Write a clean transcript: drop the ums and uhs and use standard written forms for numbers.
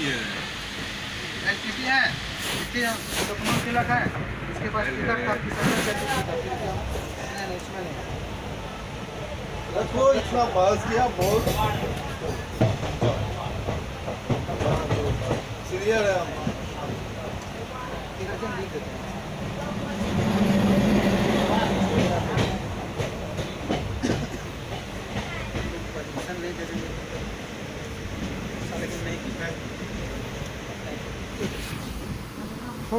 है। एलटीटी है, इसके डॉक्यूमेंट तिलक है, इसके पास तिलक था, इसमें नहीं। देखो इतना बहस किया बहुत सीरियर है हम। तिलक हम लिख देते हैं।